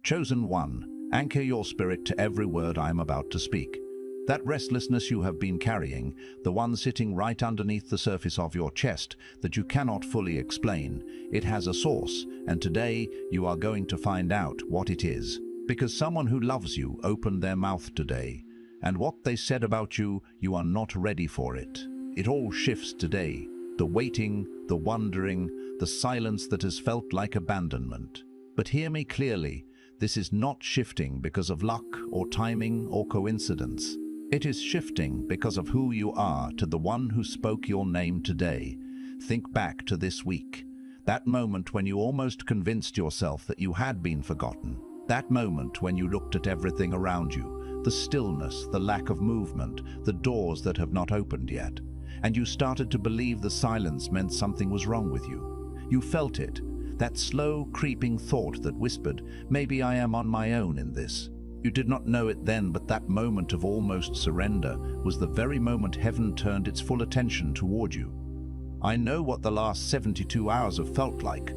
Chosen one, anchor your spirit to every word I am about to speak. That restlessness you have been carrying, the one sitting right underneath the surface of your chest that you cannot fully explain, it has a source, and today you are going to find out what it is. Because someone who loves you opened their mouth today, and what they said about you, you are not ready for it. It all shifts today. The waiting, the wondering, the silence that has felt like abandonment. But hear me clearly, this is not shifting because of luck or timing or coincidence. It is shifting because of who you are to the one who spoke your name today. Think back to this week. That moment when you almost convinced yourself that you had been forgotten. That moment when you looked at everything around you, the stillness, the lack of movement, the doors that have not opened yet. And you started to believe the silence meant something was wrong with you. You felt it, that slow, creeping thought that whispered, maybe I am on my own in this. You did not know it then, but that moment of almost surrender was the very moment heaven turned its full attention toward you. I know what the last 72 hours have felt like.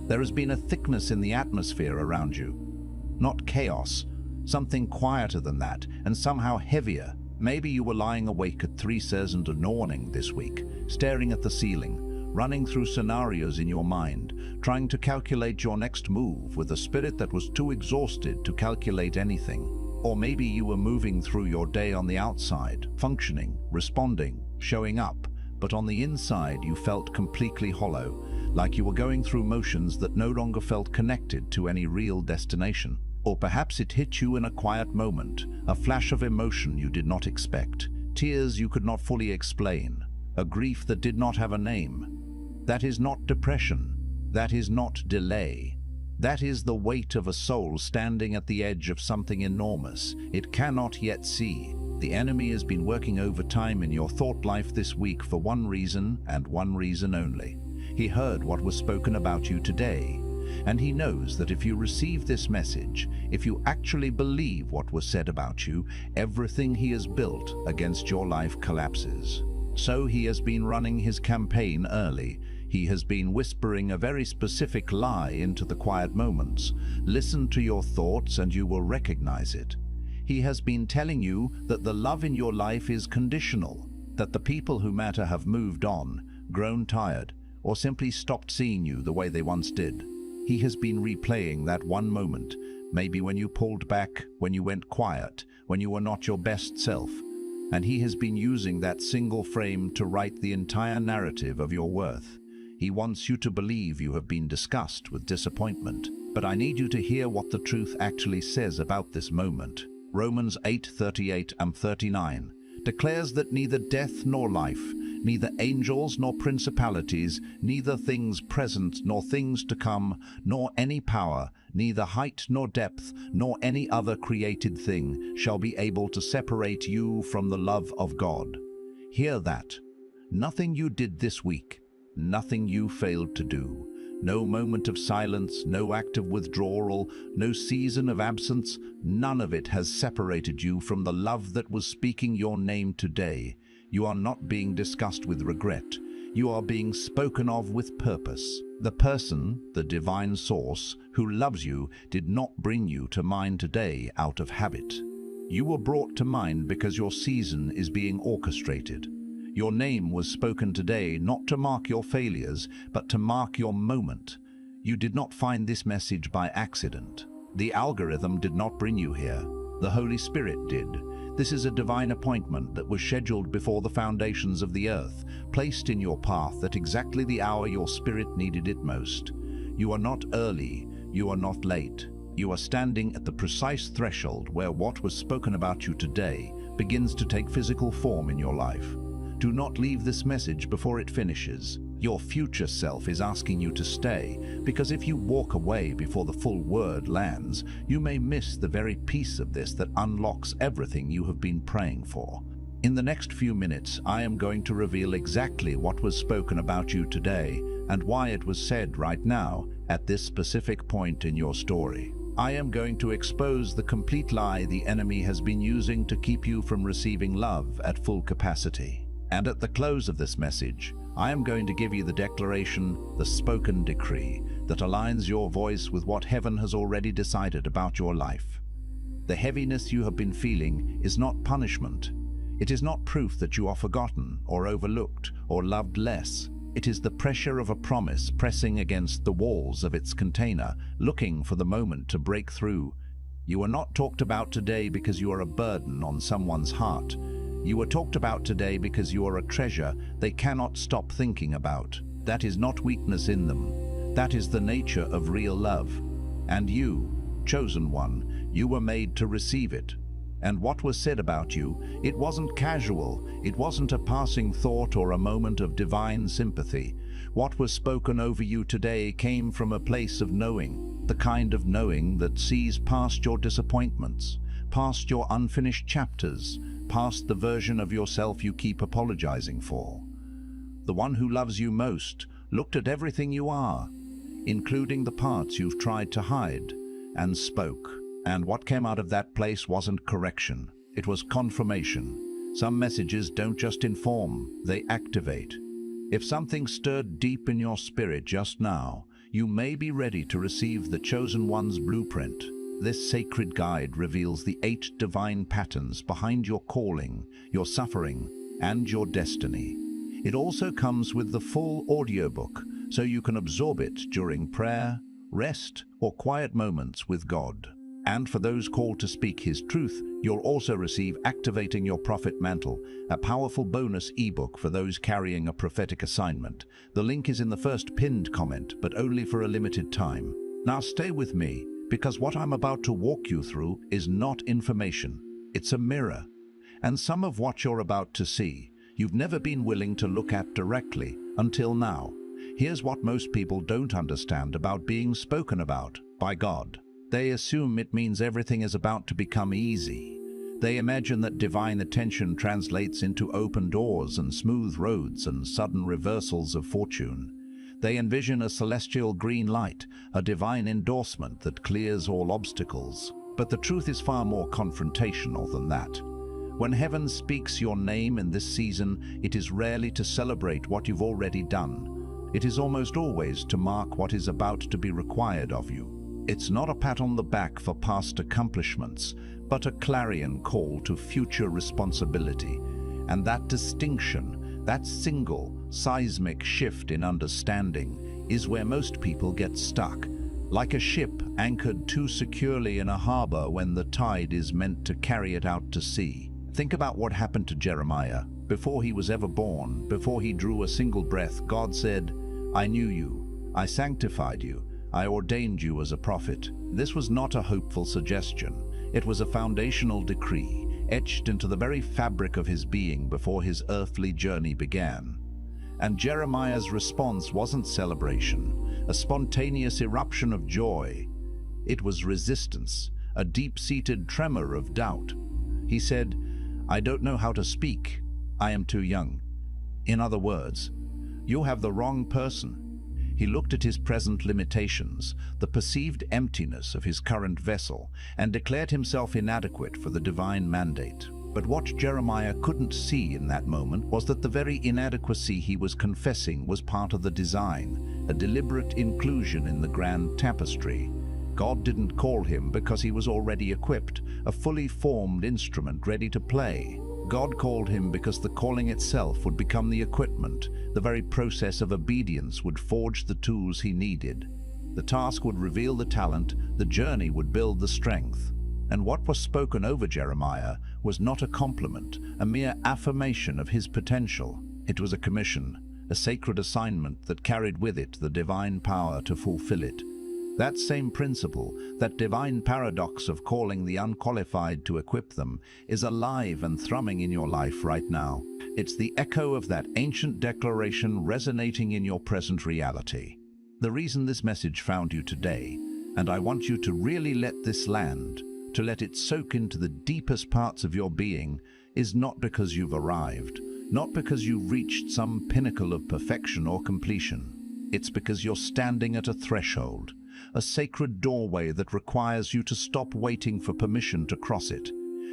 There has been a thickness in the atmosphere around you. Not chaos, something quieter than that, and somehow heavier. Maybe you were lying awake at 3:00 in the morning this week, staring at the ceiling, running through scenarios in your mind, trying to calculate your next move with a spirit that was too exhausted to calculate anything. Or maybe you were moving through your day on the outside, functioning, responding, showing up, but on the inside you felt completely hollow, like you were going through motions that no longer felt connected to any real destination. Or perhaps it hit you in a quiet moment, a flash of emotion you did not expect, tears you could not fully explain, a grief that did not have a name. That is not depression. That is not delay. That is the weight of a soul standing at the edge of something enormous it cannot yet see. The enemy has been working overtime in your thought life this week for one reason and one reason only. He heard what was spoken about you today. And he knows that if you receive this message, if you actually believe what was said about you, everything he has built against your life collapses. So he has been running his campaign early. He has been whispering a very specific lie into the quiet moments. Listen to your thoughts and you will recognize it. He has been telling you that the love in your life is conditional, that the people who matter have moved on, grown tired, or simply stopped seeing you the way they once did. He has been replaying that one moment, maybe when you pulled back, when you went quiet, when you were not your best self. And he has been using that single frame to write the entire narrative of your worth. He wants you to believe you have been disgusted with disappointment. But I need you to hear what the truth actually says about this moment. Romans 8:38 and 39 declares that neither death nor life, neither angels nor principalities, neither things present nor things to come, nor any power, neither height nor depth, nor any other created thing shall be able to separate you from the love of God. Hear that. Nothing you did this week, nothing you failed to do, no moment of silence, no act of withdrawal, no season of absence, none of it has separated you from the love that was speaking your name today. You are not being discussed with regret. You are being spoken of with purpose. The person, the divine source, who loves you did not bring you to mind today out of habit. You were brought to mind because your season is being orchestrated. Your name was spoken today not to mark your failures, but to mark your moment. You did not find this message by accident. The algorithm did not bring you here. The Holy Spirit did. This is a divine appointment that was scheduled before the foundations of the earth, placed in your path at exactly the hour your spirit needed it most. You are not early, you are not late. You are standing at the precise threshold where what was spoken about you today begins to take physical form in your life. Do not leave this message before it finishes. Your future self is asking you to stay, because if you walk away before the full word lands, you may miss the very piece of this that unlocks everything you have been praying for. In the next few minutes, I am going to reveal exactly what was spoken about you today and why it was said right now at this specific point in your story. I am going to expose the complete lie the enemy has been using to keep you from receiving love at full capacity. And at the close of this message, I am going to give you the declaration, the spoken decree, that aligns your voice with what heaven has already decided about your life. The heaviness you have been feeling is not punishment. It is not proof that you are forgotten or overlooked or loved less. It is the pressure of a promise pressing against the walls of its container, looking for the moment to break through. You are not talked about today because you are a burden on someone's heart. You are talked about today because you are a treasure they cannot stop thinking about. That is not weakness in them. That is the nature of real love. And you, chosen one, you were made to receive it. And what was said about you, it wasn't casual, it wasn't a passing thought or a moment of divine sympathy. What was spoken over you today came from a place of knowing, the kind of knowing that sees past your disappointments, past your unfinished chapters, past the version of yourself you keep apologizing for. The one who loves you most looked at everything you are, including the parts you've tried to hide, and spoke. And what came out of that place wasn't correction, it was confirmation. Some messages don't just inform, they activate. If something stirred deep in your spirit just now, you may be ready to receive the Chosen One's blueprint. This sacred guide reveals the 8 divine patterns behind your calling, your suffering, and your destiny. It also comes with the full audiobook, so you can absorb it during prayer, rest, or quiet moments with God. And for those called to speak His truth, you'll also receive Activating Your Prophet Mantle, a powerful bonus ebook for those carrying a prophetic assignment. The link is in the first pinned comment, but only for a limited time. Now stay with me, because what I'm about to walk you through is not information. It's a mirror. And some of what you're about to see, you've never been willing to look at directly until now. Here's what most people don't understand about being spoken about by God. They assume it means everything is about to become easy. They imagine that divine attention translates into open doors and smooth roads and sudden reversals of fortune. They envision a celestial green light, a divine endorsement that clears all obstacles. But the truth is far more confrontational than that. When heaven speaks your name in this season, it is rarely to celebrate what you've already done. It is almost always to mark what is about to be required of you. It's not a pat on the back for past accomplishments, but a clarion call to future responsibility. And that distinction, that single, seismic shift in understanding, is where most people get stuck. Like a ship anchored too securely in a harbor when the tide is meant to carry it out to sea. Think about what happened to Jeremiah. Before he was ever born, before he drew a single breath, God said, "I knew you, I sanctified you, I ordained you as a prophet." This was not a hopeful suggestion. It was a foundational decree, etched into the very fabric of his being before his earthly journey began. And Jeremiah's response wasn't celebration, a spontaneous eruption of joy. It was resistance, a deep-seated tremor of doubt. He said, "I don't know how to speak. I am too young." In other words, you have the wrong person. He looked at his present limitations, the perceived emptiness of his current vessel, and declared himself inadequate for the divine mandate. But what Jeremiah couldn't see in that moment was that the very inadequacy he was confessing was part of the design, a deliberate inclusion in the grand tapestry. God didn't call him because he was already equipped, a fully formed instrument ready to play. God called him because the calling itself would become the equipment. The very process of obedience would forge the tools he needed. The task would reveal the talent, the journey would build the strength. And what was spoken over Jeremiah was not a compliment, a mere affirmation of his potential. It was a commission, a sacred assignment that carried with it the divine power to fulfill it. That same principle, that divine paradox of calling the unqualified to equip them, is alive and thrumming in your life right now. It's the echo of that ancient declaration resonating in your present reality. The reason this message found you today, and I want you to really let this land, to let it soak into the deepest parts of your being, is not because you've arrived, not because you've reached some pinnacle of perfection or completion. It's because you're standing at a threshold, a sacred doorway that requires you to stop waiting for permission to cross it.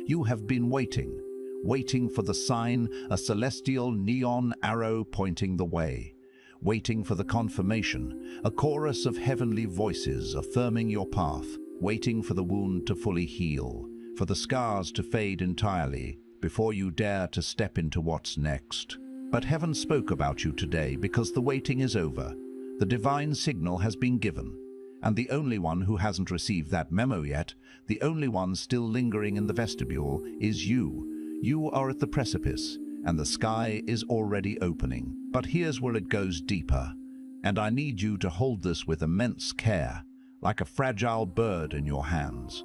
You have been waiting for the sign, a celestial neon arrow pointing the way. waiting for the confirmation, a chorus of heavenly voices affirming your path, waiting for the wound to fully heal, for the scars to fade entirely before you dare to step into what's next. But heaven spoke about you today because the waiting is over. The divine signal has been given. And the only one who hasn't received that memo yet, the only one still lingering in the vestibule, is you. You are at the precipice, and the sky is already opening. But here's where it goes deeper. And I need you to hold this with immense care, like a fragile bird in your hands.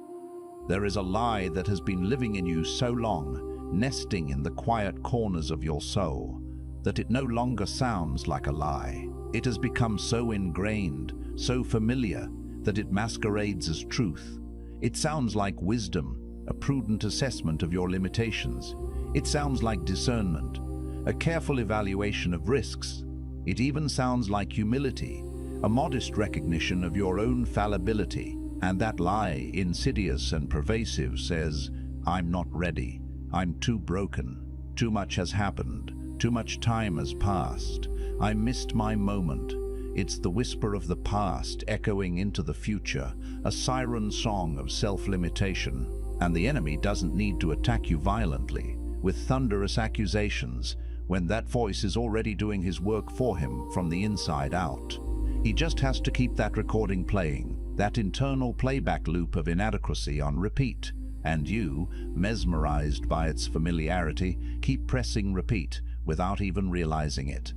There is a lie that has been living in you so long, nesting in the quiet corners of your soul, that it no longer sounds like a lie. It has become so ingrained, so familiar, that it masquerades as truth. It sounds like wisdom, a prudent assessment of your limitations. It sounds like discernment, a careful evaluation of risks. It even sounds like humility, a modest recognition of your own fallibility. And that lie, insidious and pervasive, says, I'm not ready. I'm too broken. Too much has happened. Too much time has passed. I missed my moment. It's the whisper of the past echoing into the future, a siren song of self-limitation. And the enemy doesn't need to attack you violently, with thunderous accusations, when that voice is already doing his work for him from the inside out. He just has to keep that recording playing, that internal playback loop of inadequacy on repeat. And you, mesmerized by its familiarity, keep pressing repeat without even realizing it.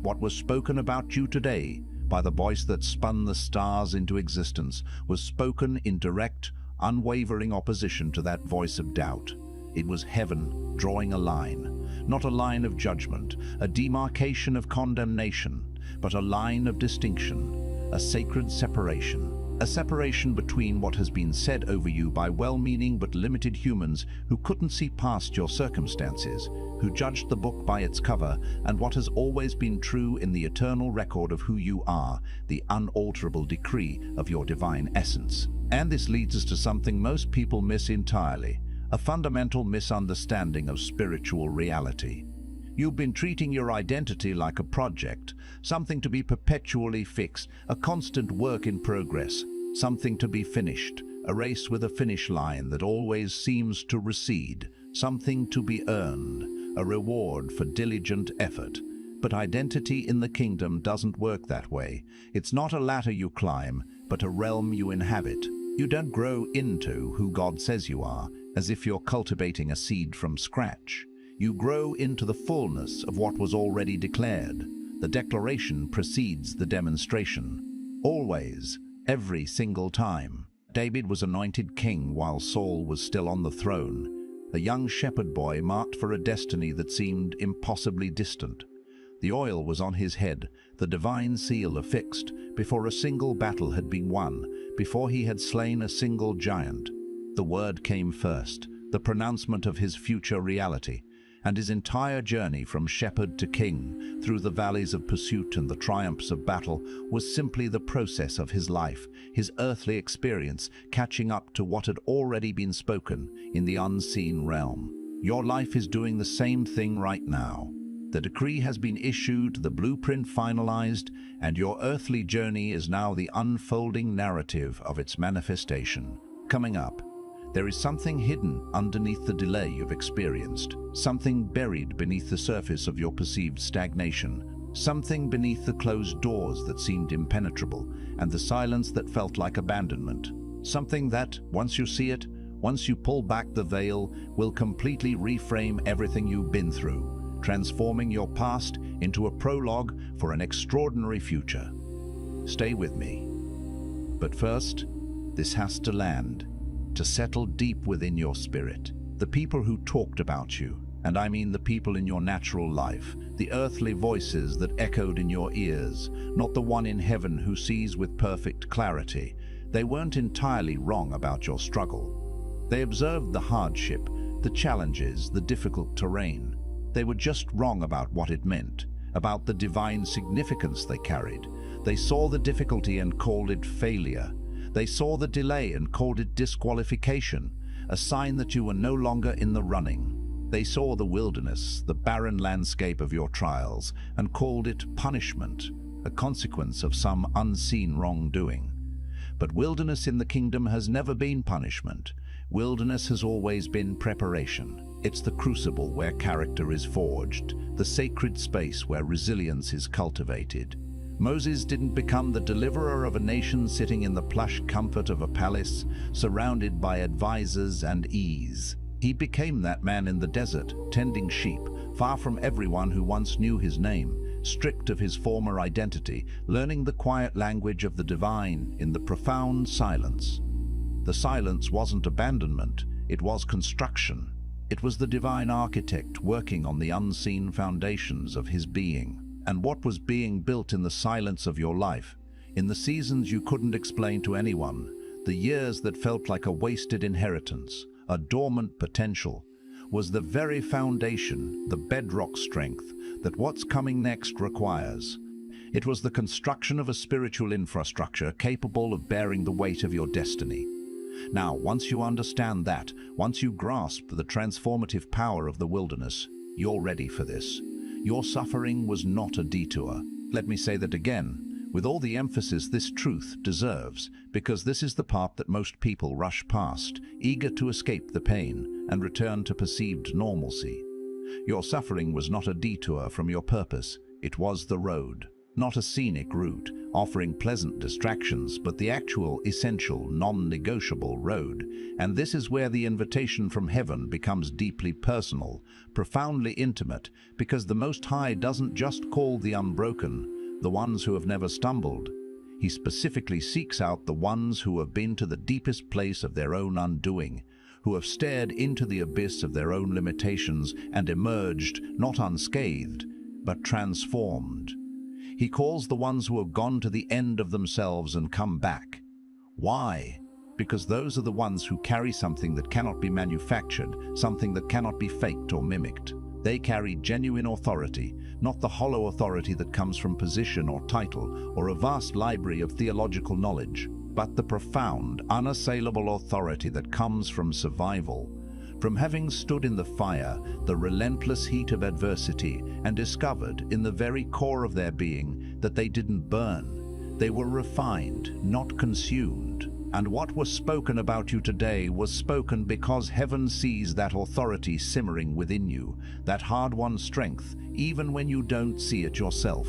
What was spoken about you today by the voice that spun the stars into existence was spoken in direct, unwavering opposition to that voice of doubt. It was heaven drawing a line, not a line of judgment, a demarcation of condemnation, but a line of distinction, a sacred separation. A separation between what has been said over you by well-meaning but limited humans who couldn't see past your circumstances, who judged the book by its cover, and what has always been true in the eternal record of who you are, the unalterable decree of your divine essence. And this leads us to something most people miss entirely, a fundamental misunderstanding of spiritual reality. You've been treating your identity like a project, something to be perpetually fixed, a constant work in progress, something to be finished, a race with a finish line that always seems to recede, something to be earned, a reward for diligent effort. But identity in the kingdom doesn't work that way. It's not a ladder you climb, but a realm you inhabit. You don't grow into who God says you are, as if you're cultivating a seed from scratch. You grow into the fullness of what was already declared. The declaration precedes the demonstration. Always, every single time. David was anointed king while Saul was still on the throne, a young shepherd boy marked for a destiny that seemed impossibly distant. The oil was on his head, the divine seal affixed, before a single battle had been won, before he had slain a single giant. The word came first, the pronouncement of his future reality. And his entire journey from shepherd to king, through the valleys of pursuit and the triumphs of battle, was simply the process of his life, his earthly experience catching up to what had already been spoken in the unseen realm. Your life is doing the same thing right now. The decree has been issued, the blueprint finalized, and your earthly journey is now the unfolding narrative of its manifestation. Coming up, there is something hidden underneath the delay you've experienced, something buried beneath the surface of your perceived stagnation, something beneath the closed doors that seemed impenetrable and the silence that felt like abandonment, something that, once you see it, once you pull back the veil, will completely reframe everything you've been through, transforming your past into a prologue for an extraordinary future. Stay with me. But first, this has to land. To settle deep within your spirit. The people who talked about you, and I mean the people in your natural life, the earthly voices that echoed in your ears, not the one in heaven who sees with perfect clarity. They weren't entirely wrong about your struggle. They observed the hardship, the challenges, the difficult terrain. They were just wrong about what it meant, about the divine significance they carried. They saw the difficulty and called it failure. They saw the delay and called it disqualification, a sign that you were no longer in the running. They saw the wilderness, the barren landscape of your trials, and called it punishment, a consequence of some unseen wrongdoing. But wilderness in the kingdom has never been punishment. Wilderness has always been preparation. It's the crucible where character is forged, the sacred space where resilience is cultivated. Moses didn't become the deliverer of a nation sitting in the plush comfort of a palace, surrounded by advisors and ease. He became that man in the desert, tending sheep, far from everyone who once knew his name, stripped of his former identity, learning the quiet language of the divine in the profound silence. The silence wasn't abandonment, it was construction. It was the divine architect working on the unseen foundations of his being. And what was being built in the silence of your life, in the seasons you couldn't explain to anyone, the years that felt like a wasted inheritance, a dormant potential, was the very foundation, the bedrock strength, that what's coming next requires. It was the construction of a spiritual infrastructure capable of bearing the weight of your destiny. Now, once you understand that, once you grasp the transformative power of the wilderness, you're ready for this. Your suffering was not a detour. Let me say that again, with all the emphasis this truth deserves, because this is the part that most people rush past, eager to escape the pain and return to perceived normalcy. Your suffering was not a detour from your purpose, it was the road. Not a scenic route, offering pleasant distractions, but the actual, essential, non-negotiable road. And this is where the invitation from heaven becomes deeply personal, profoundly intimate, because the Most High doesn't just call the unbroken, the ones who have never stumbled. He specifically seeks out the ones who have been to the deepest place of their own undoing, who have stared into the abyss of their own limitations and emerged not unscathed, but transformed. He calls the ones who have gone to the end of themselves and come back. Why? Because those are the ones who carry something that cannot be manufactured, something that cannot be faked or mimicked. They carry genuine authority, not the hollow authority that comes from position or title or a vast library of theological knowledge, but the profound, unassailable authority that comes from survival, from having stood in the fire, the relentless heat of adversity, and discovered in the very core of their being that they didn't burn. They were refined, not consumed. And what was spoken about you today was spoken because heaven sees that authority simmering within you, that hard-won strength, even when you don't see it yourself.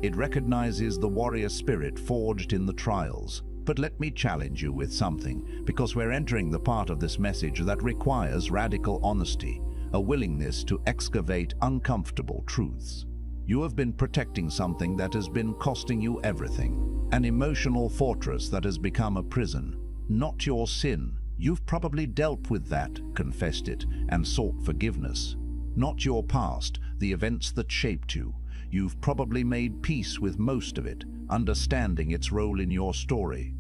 It recognizes the warrior spirit forged in the trials. But let me challenge you with something, because we're entering the part of this message that requires radical honesty, a willingness to excavate uncomfortable truths. You have been protecting something that has been costing you everything, an emotional fortress that has become a prison. Not your sin. You've probably dealt with that, confessed it, and sought forgiveness. Not your past, the events that shaped you. You've probably made peace with most of it, understanding its role in your story.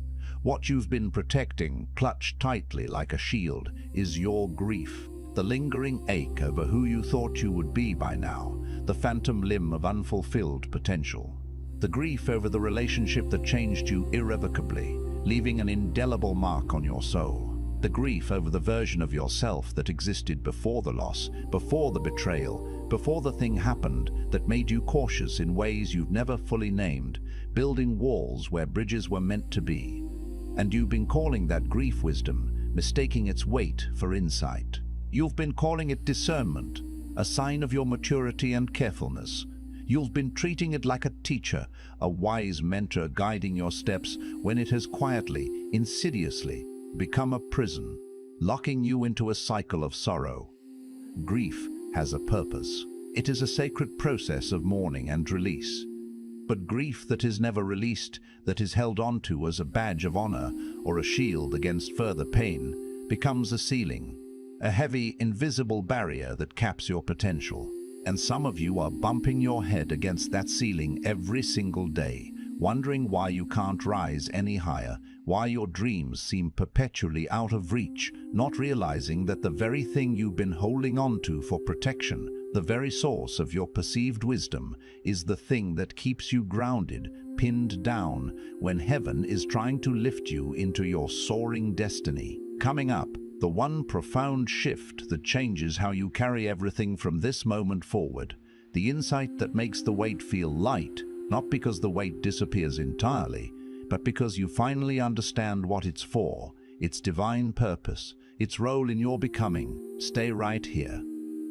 What you've been protecting, clutched tightly like a shield, is your grief, the lingering ache over who you thought you would be by now, the phantom limb of unfulfilled potential. The grief over the relationship that changed you irrevocably, leaving an indelible mark on your soul. The grief over the version of yourself that existed before the loss, before the betrayal, before the thing happened that made you cautious in ways you've never fully named, building walls where bridges were meant to be. And you've been calling that grief wisdom, mistaking its weight for insight. You've been calling it discernment, a sign of your maturity and carefulness. You've been treating it like a teacher, a wise mentor guiding your steps when it has quietly, insidiously, become a prison, locking you into a cycle of sorrow. Grief has a purpose. It is a sacred process of mourning and release. But grief that is never released, that is held onto as a badge of honor or a shield against further pain, becomes a ceiling, a heavy, invisible barrier that caps your potential. And some of you are bumping your head against that ceiling every single day, wondering why you can't rise any higher, why your dreams seem perpetually out of reach, not realizing that the very thing you've been holding on to for protection, the very source of your perceived wisdom, is the thing that keeps you grounded, pinned down, when heaven is trying to lift you into your soaring destiny. Coming up, The one profound shift that changes how you carry everything from this moment forward. The insight that makes the weight feel light, not because the weight disappears entirely, but because you finally understand what it's for, its divine purpose, its role in your becoming. Stay right here.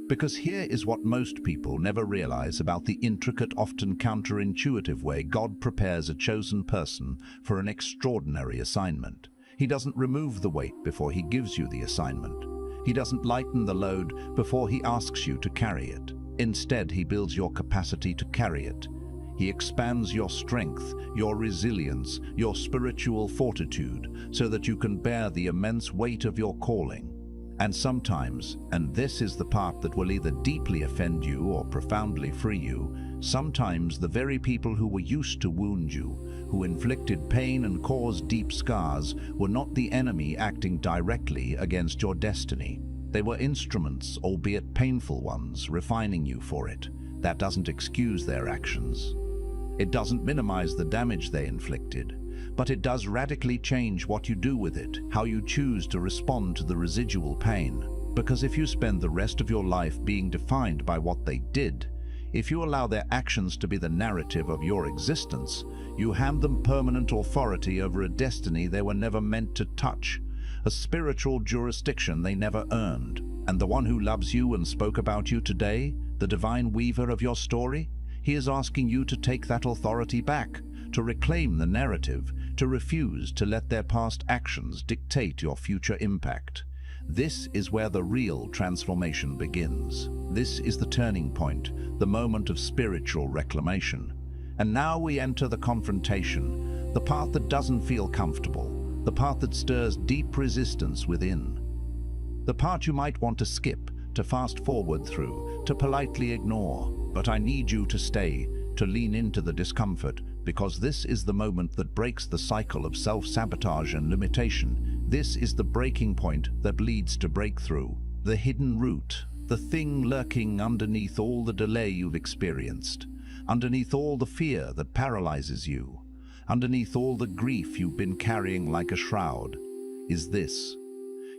Because here is what most people never realize about the intricate, often counterintuitive way God prepares a chosen person for an extraordinary assignment. He doesn't remove the weight before he gives you the assignment. He doesn't lighten the load before he asks you to carry it. Instead, he builds your capacity to carry it. He expands your strength, your resilience, your spiritual fortitude, so that you can bear the immense weight of your calling. And sometimes, and this is the part that will either deeply offend you or profoundly free you, sometimes the very people who were used to wound you, who inflicted pain and caused deep scars, were not the enemy acting directly against your destiny. They were instruments, albeit painful ones, refining you for it. That doesn't excuse their actions. It doesn't minimize the damage they inflicted, but it does radically change what you do with it, how you choose to respond to the residual pain. Because if you spend the rest of your life being defined by what they did, if you allow their actions to be the narrative of your existence, you hand them permanent authority over a destiny they were never meant to touch, a spiritual jurisdiction they never earned. And the one who loves you and spoke about you today, the divine weaver of your story, he is asking you to take that authority back, to reclaim the narrative, to refuse to let their past actions dictate your future impact. This is where the real transformation begins. This is the turning point, the moment of spiritual reclamation. And now we enter the confrontation, the path that doesn't feel comfortable, the path that stirs deep resistance within. The part you might want to skip, to fast forward through, to politely ignore. But I need you to stay, to lean into the discomfort, because this is the moment that breaks the cycle of self-sabotage and limitation. This is the breaking point that leads to breakthrough. The hidden root, the thing lurking underneath all the delay you've experienced, underneath all the fear that paralyzes you, underneath all the grief you've been carrying like a shroud, is this.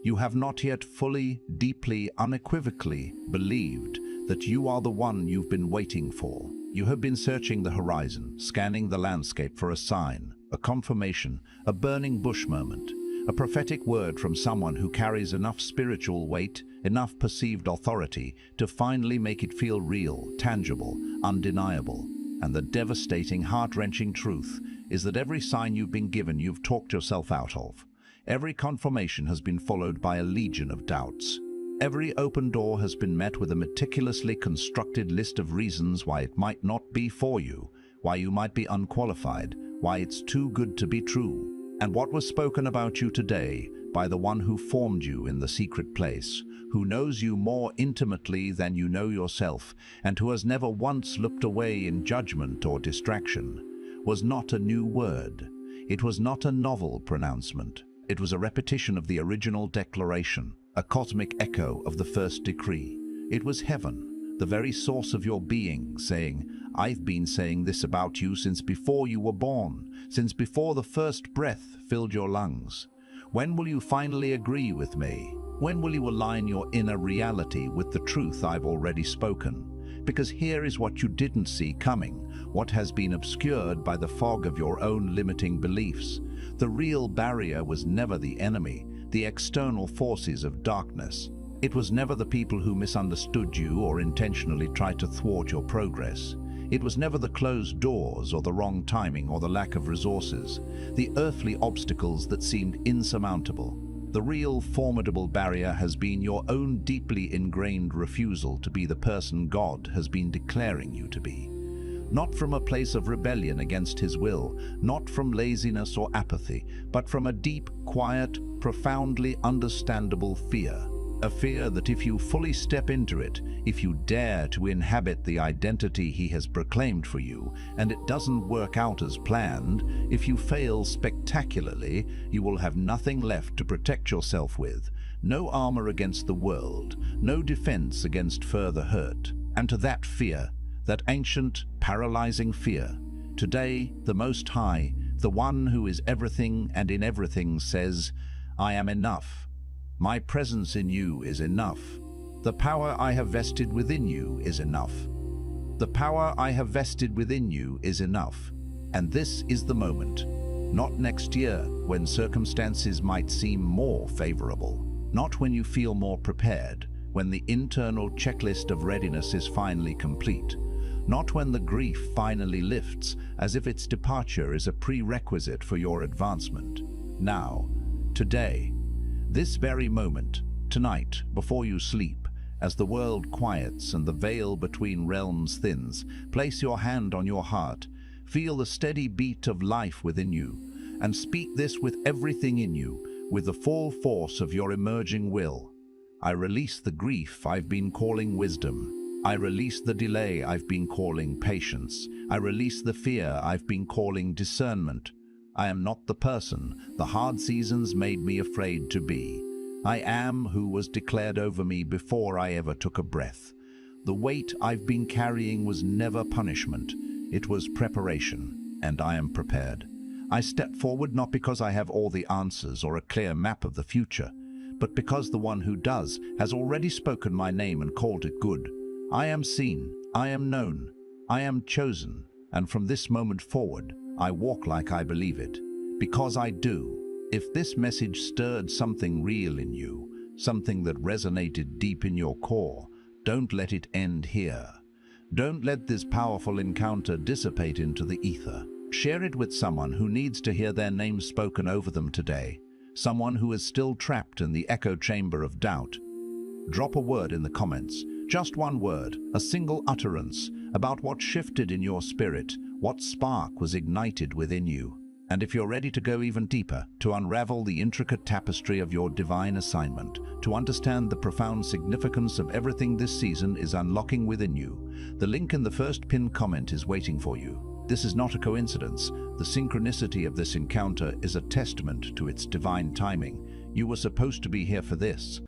You have not yet fully, deeply, unequivocally believed that you are the one you've been waiting for. You have been searching the horizon, scanning the landscape for a sign, a confirmation, a burning bush moment, a prophetic word from someone who carries enough spiritual weight, enough perceived authority to finally make it feel real, tangible, undeniable. And the devastating, heart-wrenching truth is that every sign you've been given, you've talked yourself out of. Every confirmation has been followed by a legion of doubts. Every open door has been met with a meticulously constructed list of reasons why it might not be for you, why you might be unqualified, why it's too good to be true. And what was spoken about you today by the one who formed you in the secret place, who knows you more intimately than you know yourself, and who has never once looked away in judgment or distraction, was not a new word. It was not a novel pronouncement. It was a repetition of the original declaration, a cosmic echo of the first decree. It was heaven, the very source of your being, saying, I've been saying this about you since before you were born, since before the first breath filled your lungs. When will you finally agree with me? When will you align your inner reality with the truth I've already spoken? Because here is what you didn't see coming, what has been obscured by the fog of your own limiting beliefs. The real barrier was never the enemy, the external forces of darkness. It was never the people who misunderstood you or intentionally tried to thwart your progress. It was never the closed doors or the wrong timing or the lack of resources, the earthly obstacles that seemed insurmountable. The real formidable barrier has been your own deeply ingrained refusal to be the person God has been declaring you to be. Not from a place of rebellion against His will, not from laziness or apathy, but from a deep, quiet, profoundly understandable fear. A fear that if you fully step into it, if you dare to inhabit the identity He has proclaimed for you, and it doesn't work out as planned, if you fail spectacularly, you will have nothing left to protect yourself with. No armor against the world, no defense against further hurt. And to that fear, that ancient, paralyzing fear, today the Most High, the one who is everything and in everything, says, I am enough. My presence in you is enough. The power I have vested within you is enough. The power I have vested within you is enough. And this is the moment. Not next year, when circumstances might seem more favorable. Not when you feel more prepared, when the internal checklist of readiness is finally complete. Not when the grief finally lifts, as if its departure is a prerequisite for your advancement. Now, today, this very moment, tonight, before you sleep, as the world quiets and the veil between realms thins, place your hand on your heart, feel the steady beat of life within you, and speak this with everything in you, with the full force of your emerging will. I release the grief I've been calling wisdom. I release the delay I've been calling patience. I release the fear I've been calling discernment. I am not the person the hard seasons made me afraid to be. I am who was declared over me before I ever took a breath. The weight I've been carrying was never punishment. It was preparation, and I am prepared. I step forward not because I have all the answers or a clear map of the future, but because the one who does has already spoken my name and called it good. I am seen, I am known, I am chosen, and from this moment forward, I walk like I believe it. Because I do. If this message stirred something real in you, something that resonated deep in your core, don't let it end here. Don't let this powerful encounter dissipate into the ether. Share it with someone who needs to hear their name spoken over them today, someone who is still trapped in the echo chamber of doubt. Drop a word in the comments, just one word, a single utterance, about what shifted in your spirit, what spark was ignited within you. And if you're ready to go even deeper, to unravel the intricate tapestry of your divine assignment, to understand the profound significance of everything this season is unlocking within you, the link in the first pinned comment is waiting for you. This is not a coincidence. The synchronicity of this encounter is a testament to its divine timing. You were supposed to be here for this.